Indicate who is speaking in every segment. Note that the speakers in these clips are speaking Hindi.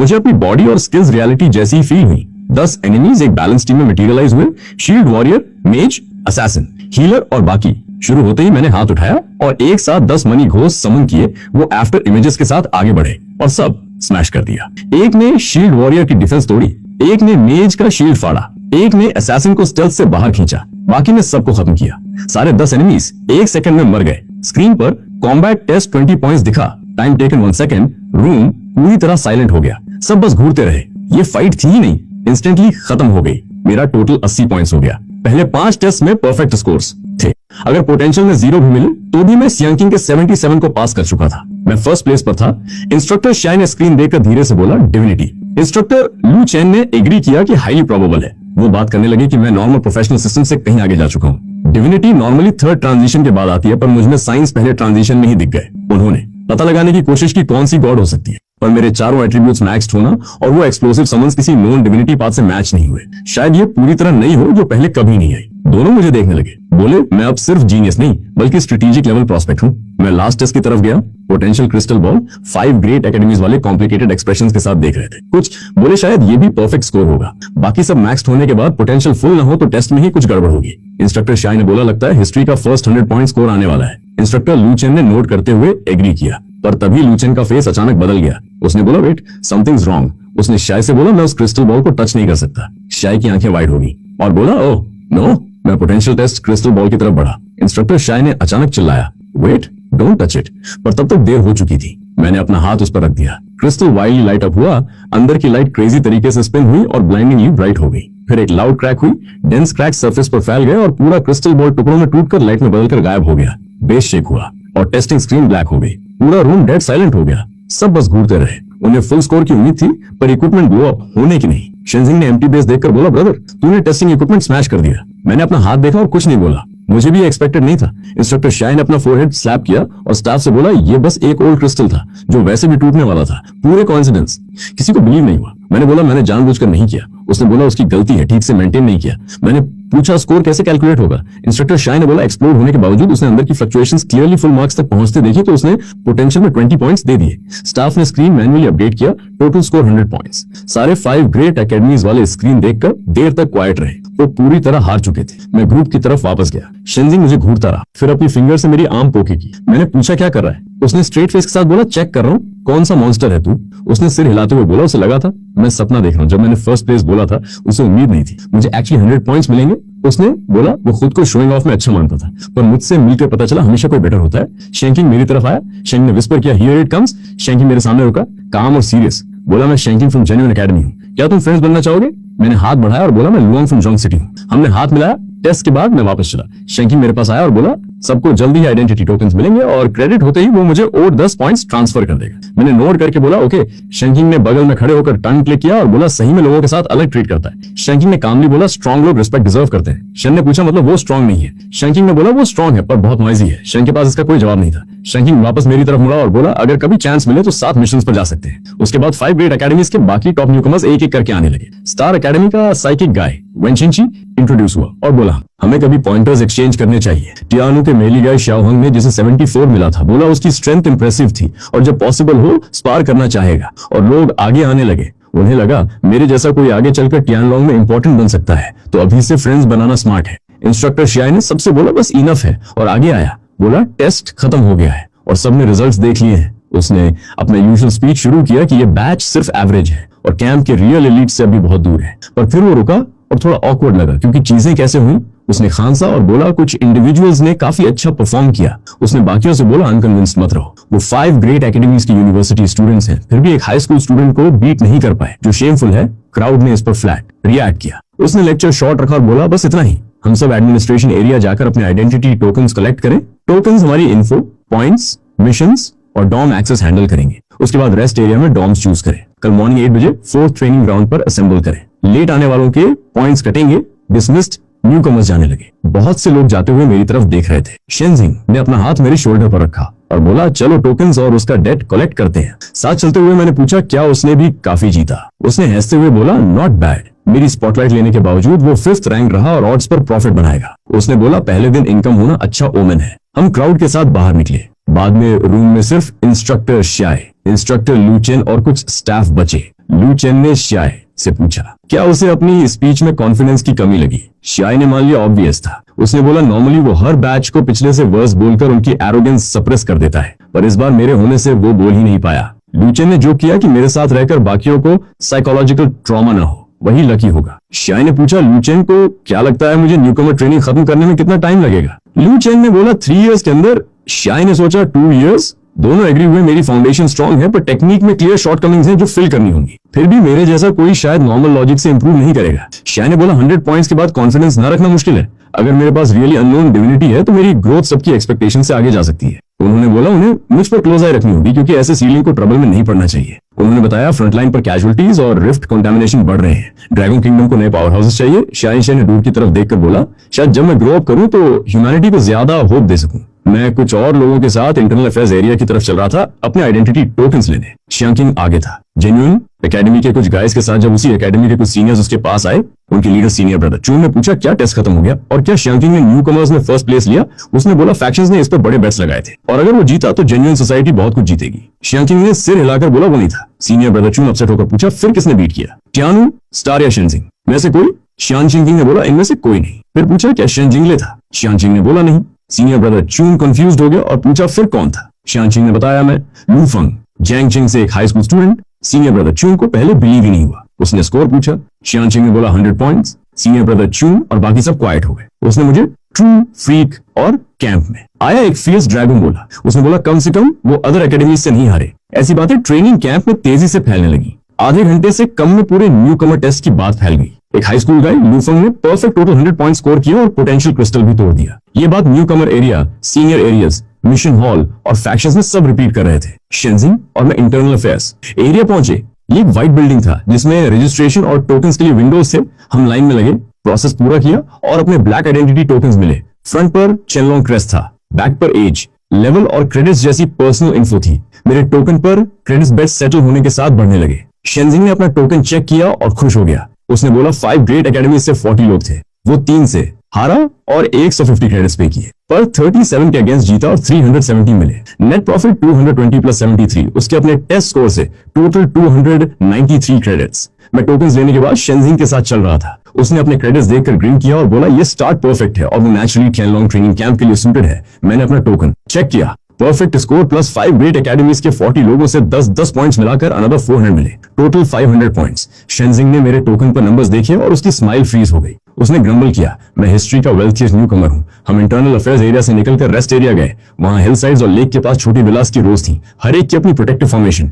Speaker 1: मुझे अपनी बॉडी और स्किल्स रियलिटी जैसी ही फील हुई। 10 एनिमीज एक बैलेंस टीम में मटेरियलाइज हुए, शील्ड वॉरियर, मेज, असैसिन, हीलर और बाकी। शुरू होते ही मैंने हाथ उठाया और एक साथ 10 मनी घोस्ट समन किए। वो आफ्टर इमेजेस के साथ आगे बढ़े और सब स्मैश कर दिया। एक ने शील्ड वॉरियर की डिफेंस तोड़ी, एक ने मेज का शील्ड फाड़ा, एक ने असैसिन को स्टेल्थ से बाहर खींचा, बाकी ने सबको खत्म किया। सारे 10 एनिमीज 1 सेकंड में मर गए। स्क्रीन पर कॉम्बैट टेस्ट 20 पॉइंट्स दिखा, टाइम टेकन 1 सेकंड, रूम पूरी तरह साइलेंट हो गया। सब बस घूरते रहे। ये फाइट थी ही नहीं, इंस्टेंटली खत्म हो गई। मेरा टोटल 80 पॉइंट्स हो गया। पहले 5 टेस्ट में परफेक्ट स्कोर्स थे। अगर पोटेंशियल में 0 भी मिले तो भी मैं सियांकिंग के 77 को पास कर चुका था। मैं फर्स्ट प्लेस पर था। इंस्ट्रक्टर शाय ने स्क्रीन देखकर धीरे से बोला, डिविनिटी। इंस्ट्रक्टर लू चेन ने एग्री किया कि हाईली प्रोबेबल है। वो बात करने लगे कि मैं नॉर्मल प्रोफेशनल सिस्टम से कहीं आगे जा चुका हूँ। डिविनिटी नॉर्मली थर्ड ट्रांजिशन के बाद आती है, पर मुझमें साइंस पहले ट्रांजिशन में ही दिख गए। उन्होंने पता लगाने की कोशिश की कौन सी गॉड हो सकती है, पर मेरे चारों एट्रीब्यूट्स मैक्स्ड होना और वो एक्सप्लोसिव समन्स किसी नॉन डिविनिटी पाथ से मैच नहीं हुए। शायद ये पूरी तरह नई हो जो पहले कभी नहीं आई। दोनों मुझे देखने लगे, बोले मैं अब सिर्फ जीनियस नहीं बल्कि स्ट्रेटेजिक लेवल प्रोस्पेक्ट हूँ। मैं लास्ट टेस्ट की तरफ गया। Potential crystal ball 5 great academies वाले कॉम्प्लिकेटेड एक्सप्रेशंस के साथ देख रहे थे। कुछ बोले शायद ये भी परफेक्ट स्कोर होगा। बाकी सब मैक्स्ड होने के बाद पोटेंशियल फुल ना हो तो टेस्ट में ही कुछ गड़बड़ होगी। इंस्ट्रक्टर शाय ने बोला, लगता है हिस्ट्री का फर्स्ट 100 पॉइंट स्कोर आने वाला है। इंस्ट्रक्टर लू चेन ने नोट करते हुए एग्री किया, पर तभी लू चेन का फेस अचानक बदल गया। उसने बोला, वेट, समथिंग्स रॉन्ग। उसने शाय से बोला, मैं उस क्रिस्टल बॉल को टच नहीं कर सकता। शाय की आंखें वाइड हो गई और बोला, ओह नो। मैं पोटेंशियल टेस्ट क्रिस्टल बॉल की तरफ बढ़ा। इंस्ट्रक्टर शाय ने अचानक चिल्लाया, वेट, डोंट टच इट। पर तब तक देर हो चुकी थी। मैंने अपना हाथ उस पर रख दिया। क्रिस्टल वाइल्डली लाइट अप हुआ। अंदर की लाइट क्रेजी तरीके से स्पिन हुई और ब्लाइंडिंगली ब्राइट हो गई। फिर एक लाउड क्रैक हुई। डेंस क्रैक सरफेस पर फैल गए और पूरा क्रिस्टल बॉल टुकड़ों में टूटकर लाइट में बदलकर गायब हो गया। बेस शेक हुआ और टेस्टिंग स्क्रीन ब्लैक हो गई। पूरा रूम डेड साइलेंट हो गया। सब बस घूरते रहे। उन्हें फुल स्कोर की उम्मीद थी, पर इक्विपमेंट ब्लो अप होने की नहीं। शेंजिंग ने एम्प्टी बेस देखकर बोला, ब्रदर, तूने टेस्टिंग इक्विपमेंट स्मैश कर दिया। मैंने अपना हाथ देखा और कुछ नहीं बोला। मुझे भी एक्सपेक्टेड नहीं था। इंस्ट्रक्टर शाय ने अपना फोरहेड स्लैप किया और स्टाफ से बोला, ये बस एक ओल्ड क्रिस्टल था जो वैसे भी टूटने वाला था। पूरे कोइंसिडेंस। किसी को बिलीव नहीं हुआ। मैंने बोला, मैंने जानबूझकर नहीं किया। उसने बोला, उसकी गलती है, ठीक से मेंटेन नहीं किया। मैंने पूछा, स्कोर कैसे कैलकुलेट होगा? इंस्ट्रक्टर शाय ने बोला, एक्सप्लोर होने के बावजूद उसने अंदर की फ्लक्चुएशंस क्लियरली फुल मार्क्स तक पहुंचते देखी तो उसने पोटेंशियल में 20 पॉइंट्स दे दिए। स्टाफ ने स्क्रीन मैन्युअली अपडेट किया। Total score 100 points. सारे 5 ग्रेट एकेडमीज वाले स्क्रीन देखकर देर तक क्वाइट रहे। वो पूरी तरह हार चुके थे। मैं ग्रुप की तरफ वापस गया। शेंजिंग मुझे घूरता रहा, फिर अपनी फिंगर से मेरी आर्म पोके की। मैंने पूछा, क्या कर रहा है? उसने स्ट्रेट फेस के साथ बोला, चेक कर रहा हूँ कौन सा मॉन्स्टर है तू। उसने सिर हिलाते हुए बोला, उसे लगा था मैं सपना देख रहा हूँ। जब मैंने फर्स्ट प्लेस बोला था उसे उम्मीद नहीं थी मुझे एक्चुअली 100 पॉइंट्स मिलेंगे। उसने बोला वो खुद को शोइंग ऑफ में अच्छा मानता था, पर मुझसे मिलकर पता चला हमेशा कोई बेटर होता है। शेंकिंग मेरी तरफ आया। शेंकिंग ने विस्पर किया, हियर इट कम्स। शेंकिंग मेरे सामने रुका, काम और सीरियस। बोला, मैं शेंकिंग फ्रॉम जेन्युइन एकेडमी हूँ, क्या तुम फ्रेंड्स बनना चाहोगे? मैंने हाथ बढ़ाया और बोला, मैं लुआंग फ्रॉम जोंग सिटी हूँ। हमने हाथ मिलाया। टेस्ट के बाद मैं वापस चला। शेंकिंग मेरे पास आया और बोला, सबको जल्दी ही आइडेंटिटी टोकन्स मिलेंगे और क्रेडिट होते ही वो मुझे और 10 पॉइंट्स ट्रांसफर कर देगा। मैंने नोट करके बोला, ओके। शेंकिंग ने बगल में खड़े होकर टंग क्लिक किया और बोला, सही में लोगों के साथ अलग ट्रीट करता है। शेंकिंग ने कामली बोला, स्ट्रॉन्ग लोग रिस्पेक्ट डिजर्व करते हैं। शन ने पूछा, मतलब वो स्ट्रॉन्ग नहीं है? शेंकिंग ने बोला, वो स्ट्रॉन्ग है पर बहुत नॉइजी है। शन के पास इसका कोई जवाब नहीं था। शेंकिंग वापस मेरी तरफ मुड़ा और बोला, अगर कभी चांस मिले तो 7 मिशंस पर जा सकते हैं। उसके बाद 5 ग्रेट एकेडमीज के बाकी टॉप न्यूकमर्स एक एक करके आने लगे। स्टार एकेडमी का साइकिक गाय वेंशिंची इंट्रोड्यूस हुआ और बोला, हमें कभी पॉइंटर्स एक्सचेंज करने चाहिए। टियानु के मेली गाय शाओहंग ने जिसे 74 मिला था, बोला उसकी स्ट्रेंथ इंप्रेसिव थी और जब पॉसिबल हो स्पार करना चाहेगा। और लोग आगे आने लगे। उन्हें लगा मेरे जैसा कोई आगे चलकर टियानलोंग में इंपॉर्टेंट बन सकता है, तो अभी से फ्रेंड्स बनाना स्मार्ट है। इंस्ट्रक्टर शाय ने सबसे बोला, बस इनफ है, और आगे आया। बोला, टेस्ट खत्म हो गया है और सबने रिजल्ट्स देख लिए हैं। उसने अपना यूजुअल स्पीच शुरू किया कि ये बैच सिर्फ एवरेज है और कैंप के रियल एलीट से अभी बहुत दूर है। पर फिर वो रुका और थोड़ा ऑकवर्ड लगा क्योंकि चीजें कैसे हुई। उसने खांसा और बोला, कुछ इंडिविजुअल्स ने काफी अच्छा परफॉर्म किया। उसने बाकियों से बोला, अनकन्विंस्ड मत रहो। वो 5 ग्रेट एकेडमीज की यूनिवर्सिटी स्टूडेंट्स हैं, फिर भी एक हाई स्कूल स्टूडेंट को बीट नहीं कर पाए, जो शेमफुल है। क्राउड ने इस पर फ्लैट रिएक्ट किया। उसने लेक्चर शॉर्ट रखा और बोला, बस इतना ही, हम सब एडमिनिस्ट्रेशन एरिया जाकर अपने आइडेंटिटी टोकन्स कलेक्ट करें। टोकन्स हमारी इन्फो, पॉइंट्स, मिशंस और डॉम एक्सेस हैंडल करेंगे। उसके बाद रेस्ट एरिया में डॉम्स चूज करें। कल मॉर्निंग 8 बजे 4th ट्रेनिंग ग्राउंड पर असेंबल करें। लेट आने वालों के पॉइंट्स कटेंगे। डिसमिस्ड। न्यूकमर्स जाने लगे। बहुत से लोग जाते हुए मेरी तरफ देख रहे थे। शेंजिंग ने अपना हाथ मेरे शोल्डर पर रखा और बोला, चलो टोकन्स और उसका डेट कलेक्ट करते हैं। साथ चलते हुए मैंने पूछा, क्या उसने भी काफी जीता? उसने हंसते हुए बोला, नॉट बैड। मेरी स्पॉटलाइट लेने के बावजूद वो 5th रैंक रहा और ऑड्स पर प्रॉफिट बनाएगा। उसने बोला, पहले दिन इनकम होना अच्छा ओमेन है। हम क्राउड के साथ बाहर निकले। बाद में रूम में सिर्फ इंस्ट्रक्टर शाय, इंस्ट्रक्टर लू चेन और कुछ स्टाफ बचे। लू चेन ने श्याय से पूछा क्या उसे अपनी स्पीच में कॉन्फिडेंस की कमी लगी। श्याय ने मान लिया ऑब्वियस था। उसने बोला नॉर्मली वो हर बैच को पिछले से वर्स बोलकर उनकी एरोगेंस सप्रेस कर देता है, पर इस बार मेरे होने से वो बोल ही नहीं पाया। लू चेन ने जो किया कि मेरे साथ रहकर बाकियों को साइकोलॉजिकल ट्रॉमा ना हो, वही लकी होगा। श्याय ने पूछा लू चेन को क्या लगता है मुझे न्यूकमर ट्रेनिंग खत्म करने में कितना टाइम लगेगा। लू चेन ने बोला 3 इयर्स के अंदर। श्याय ने सोचा 2 इयर्स। दोनों एग्री हुए मेरी फाउंडेशन स्ट्रांग है, पर टेक्निक में क्लियर शॉर्टकमिंग्स हैं जो फिल करनी होंगी। फिर भी मेरे जैसा कोई शायद नॉर्मल लॉजिक से इंप्रूव नहीं करेगा। श्याय ने बोला 100 पॉइंट्स के बाद कॉन्फिडेंस न रखना मुश्किल है। अगर मेरे पास रियली अननोन डिविनिटी है तो मेरी ग्रोथ सबकी एक्सपेक्टेशन से आगे जा सकती है। उन्होंने बोला उन्हें मुझ पर क्लोज आई रखनी होगी क्योंकि ऐसे सीलिंग को ट्रबल में नहीं पड़ना चाहिए। उन्होंने बताया फ्रंटलाइन पर कैजुअलिटीज और रिफ्ट कंटामिनेशन बढ़ रहे हैं। ड्रैगन किंगडम को नए पावर हाउसेस चाहिए। शायन ने दूर की तरफ देखकर बोला शायद जब मैं ग्रो अप करूं तो ह्यूमैनिटी को ज्यादा होप दे सकूं। मैं कुछ और लोगों के साथ इंटरनल अफेयर्स एरिया की तरफ चल रहा था अपने आइडेंटिटी टोकन्स लेने। शियांकिंग आगे था। जेन्युइन एकेडमी के कुछ गाइस के साथ जब उसी एकेडमी के कुछ सीनियर्स उसके पास आए, उनके लीडर सीनियर ब्रदर चून ने पूछा क्या टेस्ट खत्म हो गया और क्या शियांकिंग ने न्यू कमर्स में फर्स्ट प्लेस लिया। उसने बोला फैक्शंस ने इस पर बड़े बेट्स लगाए थे और अगर वो जीता तो जेन्युइन सोसाइटी बहुत कुछ जीतेगी। शियांकिंग ने सिर हिलाकर बोला वो नहीं था। सीनियर ब्रदर चून अपसेट होकर पूछा फिर किसने बीट किया, टियानु, स्टार या शेनजिंग में से कोई। शियांकिंग ने बोला इनमें से कोई नहीं। फिर पूछा क्या शेनजिंगले था। शियांकिंग ने बोला नहीं। सीनियर ब्रदर चून कंफ्यूज्ड हो गया और पूछा फिर कौन था। शियांकिंग ने बताया मैं लूफंग, जैंगचिंग से एक high school student. Senior brother चून को पहले बिलीव ही नहीं हुआ। उसने स्कोर पूछा। शियांकिंग ने बोला 100 पॉइंट्स। सीनियर ब्रदर चून और बाकी सब क्वाइट हो गए। उसने मुझे ट्रू, फ्रीक और कैंप में आया एक फियर्स ड्रैगन बोला। उसने बोला कम से कम वो अदर एकेडमी से नहीं हारे। ऐसी बातें ट्रेनिंग कैंप में तेजी से फैलने लगी। आधे घंटे से कम में पूरे न्यू कमर टेस्ट की बात फैल गई। एक हाई स्कूल गाय लूफंग ने परफेक्ट टोटल 100 पॉइंट स्कोर किया और पोटेंशियल क्रिस्टल भी तोड़ दिया। ये बात newcomer area, senior areas, mission hall और फैक्शंस में सब रिपीट कर रहे थे। शेंजिंग और मैं इंटरनल अफेयर्स एरिया पहुंचे। ये एक व्हाइट बिल्डिंग था जिसमें रजिस्ट्रेशन और टोकन्स के लिए विंडोज थे। हम लाइन में लगे, प्रोसेस पूरा किया और अपने ब्लैक आइडेंटिटी टोकन्स मिले। फ्रंट पर चेनलोंग क्रेस्ट था, बैक पर एज, लेवल और क्रेडिट्स जैसी पर्सनल इन्फो थी। मेरे टोकन पर क्रेडिट्स बेट सेटल होने के साथ बढ़ने लगे। शेंजिंग ने अपना टोकन चेक किया और खुश हो गया। उसने बोला 5 ग्रेट एकेडमी से 40 लोग थे, वो 3 से हारा और 150 क्रेडिट्स पे किए, पर 37 के अगेंस्ट जीता और 370 मिले। नेट प्रॉफिट 220 प्लस 73, उसके अपने टेस्ट स्कोर से टोटल 293 क्रेडिट्स। मैं टोकन्स लेने के बाद शेंजिंग के साथ चल रहा था। उसने अपने क्रेडिट्स देखकर ग्रीन किया और बोला ये स्टार्ट परफेक्ट है और वो नेचुरली टियानलॉन्ग ट्रेनिंग कैंप के लिए सूटेड है। मैंने अपना टोकन चेक किया, perfect score plus 5 great academies के 40 लोगों से 10 पॉइंट्स मिलाकर अनदर 400 मिले, टोटल 500 पॉइंट्स। शेंजिंग ने मेरे टोकन पर नंबर्स देखे और उसकी स्माइल फ्रीज हो गई। उसने ग्रम्बल किया मैं हिस्ट्री का वेल्थिएस्ट न्यू कमर हूं। हम इंटरनल अफेयर्स एरिया से निकलकर रेस्ट एरिया गए। वहां हिल साइड्स और लेक के पास छोटी विलास की रोज थी, हर एक की अपनी प्रोटेक्टिव फॉर्मेशन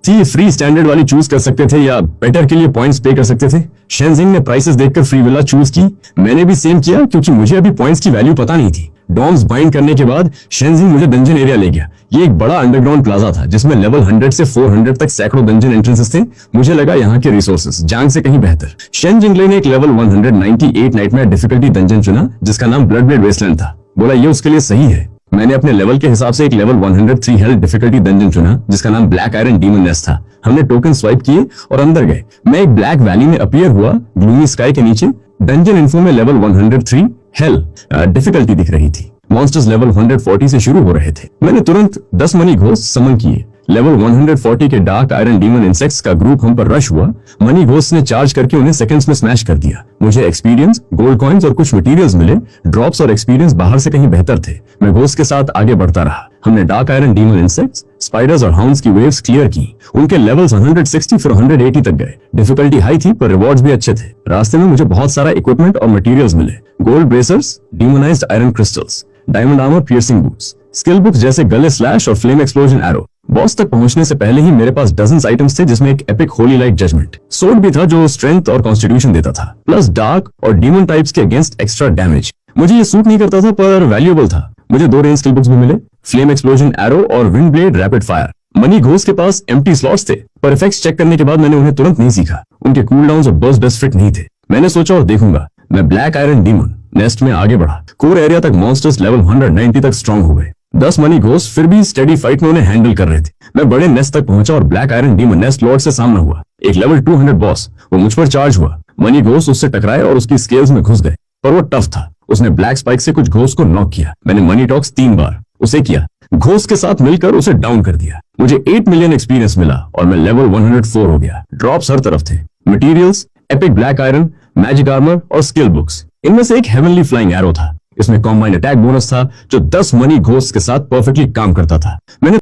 Speaker 1: थी। फ्री स्टैंडर्ड वाली चूज कर सकते थे या बेटर के लिए पॉइंट्स पे कर सकते थे। शेंजिंग ने प्राइसेस देखकर फ्री विला चूज की। मैंने भी सेम किया क्योंकि मुझे अभी पॉइंट्स की वैल्यू पता नहीं थी। डॉम्स बाइंड करने के बाद शेंजिंग मुझे डंजन एरिया ले गया। ये एक बड़ा अंडरग्राउंड प्लाजा था जिसमें लेवल 100 से 400 तक सैकड़ों डंजन एंट्रेंसेस थे। मुझे लगा यहाँ के रिसोर्सेस जांग से कहीं बेहतर। शेंजिंगले ने एक लेवल 198 नाइटमेयर डिफिकल्टी डंजन चुना जिसका नाम ब्लड ब्लेड वेस्टलैंड था। बोला ये उसके लिए सही है। मैंने अपने लेवल के हिसाब से एक लेवल 103 हेल्थ डिफिकल्टी डंजन चुना जिसका नाम ब्लैक आयरन डीमन नेस्ट था। हमने टोकन स्वाइप किए और अंदर गए। मैं एक ब्लैक वैली में अपीयर हुआ, ग्लूमी स्काई के नीचे। डंजन इन्फो में लेवल 103 हेल डिफिकल्टी दिख रही थी। मॉन्स्टर्स लेवल 140 से शुरू हो रहे थे। मैंने तुरंत 10 मनी घोस्ट समन किए। लेवल 140 के डार्क आयरन डीमन इंसेक्ट्स का ग्रुप हम पर रश हुआ। मनी घोस्ट ने चार्ज करके उन्हें सेकंड्स में स्मैश कर दिया। मुझे एक्सपीरियंस, गोल्ड कॉइन्स और कुछ मटेरियल्स मिले। ड्रॉप्स और एक्सपीरियंस बाहर से कहीं बेहतर थे। मैं घोस्ट के साथ आगे बढ़ता रहा। हमने dark iron demon insects, spiders और हाउंड्स की वेव्स क्लियर की। उनके लेवल्स 160 फिर 180 तक गए। डिफिकल्टी हाई थी पर रिवॉर्ड्स भी अच्छे थे। रास्ते में मुझे बहुत सारा इक्विपमेंट और मटेरियल्स मिले। Gold bracers, demonised iron crystals, diamond armour, piercing boots, skill books जैसे गले स्लैश और फ्लेम एक्सप्लोजन एरो। बॉस तक पहुंचने से पहले ही मेरे पास डजन्स आइटम्स थे जिसमें एक epic holy light judgement sword भी था जो स्ट्रेंथ और कॉन्स्टिट्यूशन देता था, प्लस डार्क और डीमन टाइप्स के अगेंस्ट एक्स्ट्रा डैमेज। मुझे ये सूट नहीं करता था पर वैल्यूएबल था। मुझे 2 रेंज स्किल बुक्स भी मिले, फ्लेम एक्सप्लोजन एरो और wind blade rapid fire. Money ghost के पास एम्प्टी स्लॉट्स थे पर इफेक्ट्स चेक करने के बाद मैंने उन्हें तुरंत नहीं सीखा। उनके कूलडाउन्स और बर्स्ट बेस्ट फिट नहीं थे। मैंने सोचा और देखूंगा। मैं ब्लैक आयरन डीमन नेस्ट में आगे बढ़ा। कोर एरिया तक मॉन्स्टर्स लेवल 190 तक स्ट्रांग हो गए। 10 मनी घोस्ट फिर भी स्टेडी फाइट में उन्हें हैंडल कर रहे थे। मैं बड़े नेस्ट तक पहुंचा और black iron demon nest Lord से सामना हुआ। एक लेवल 200 बॉस, वो मुझ पर चार्ज हुआ। मनी घोस्ट उससे टकराए और उसकी स्केल्स में घुस गए पर वो टफ था। उसने ब्लैक स्पाइक से कुछ घोस्ट को नॉक किया। मैंने मनी टॉक्स 3 बार उसे किया। घोस्ट के साथ मिलकर उसे डाउन कर दिया। मुझे 8 मिलियन एक्सपीरियंस मिला और मैं लेवल 104 हो गया। ड्रॉप्स हर तरफ थे, materials, epic black iron, magic armour और स्किल बुक्स। इनमें से एक हेवनली फ्लाइंग एरो था। इसमें कॉम्बाइन अटैक बोनस था जो 10 मनी घोस्ट के साथ परफेक्टली काम करता था। मैंने